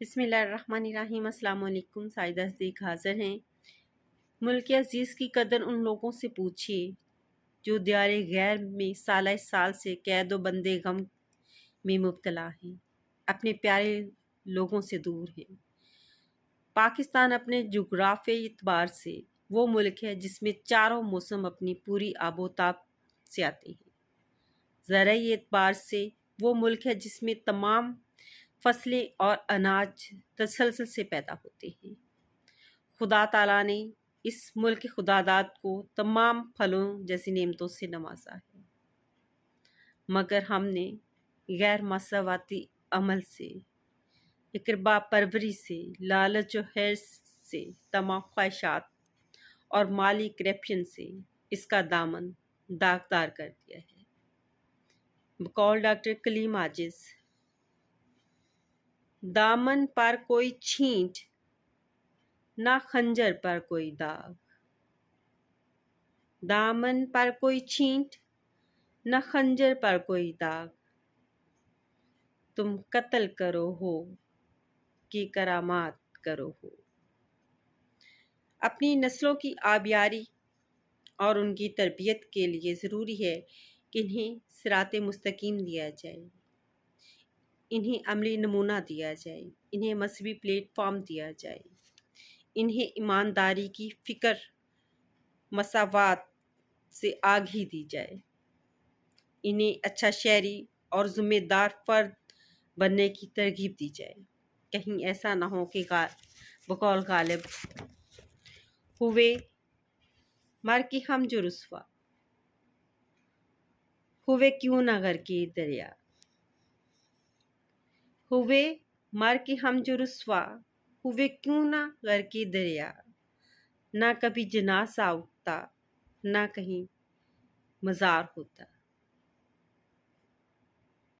بسم اللہ الرحمن الرحیم۔ السلام علیکم۔ سائدہ صدیق حاضر ہیں۔ ملک عزیز کی قدر ان لوگوں سے پوچھیے جو دیار غیر میں سالہ سال سے قید و بندے غم میں مبتلا ہیں، اپنے پیارے لوگوں سے دور ہیں۔ پاکستان اپنے جغرافیائی اعتبار سے وہ ملک ہے جس میں چاروں موسم اپنی پوری آب و تاب سے آتے ہیں۔ زرعی اعتبار سے وہ ملک ہے جس میں تمام فصلیں اور اناج تسلسل سے پیدا ہوتے ہیں۔ خدا تعالیٰ نے اس ملک خداداد کو تمام پھلوں جیسی نعمتوں سے نوازا ہے، مگر ہم نے غیر مساواتی عمل سے، اقربا پروری سے، لالچ و حرص سے، تمام خواہشات اور مالی کرپشن سے اس کا دامن داغدار کر دیا ہے۔ بقول ڈاکٹر کلیم عاجز، دامن پر کوئی چھینٹ نہ خنجر پر کوئی داغ، دامن پر کوئی چھینٹ نہ خنجر پر کوئی داغ، تم قتل کرو ہو کہ کرامات کرو ہو۔ اپنی نسلوں کی آبیاری اور ان کی تربیت کے لیے ضروری ہے کہ انہیں صراط مستقیم دیا جائے، انہیں عملی نمونہ دیا جائے، انہیں مذہبی پلیٹ فارم دیا جائے، انہیں ایمانداری کی فکر، مساوات سے آگاہی دی جائے، انہیں اچھا شہری اور ذمہ دار فرد بننے کی ترغیب دی جائے۔ کہیں ایسا نہ ہو کہ بقول غالب، ہوئے مر کے ہم جو رسوا، ہوئے کیوں نہ غر کے دریا، ہوئے مر کے ہم جو رسوا، ہوئے کیوں نہ غر کے دریا، نہ کبھی جنازہ اٹھتا، نہ کہیں مزار ہوتا۔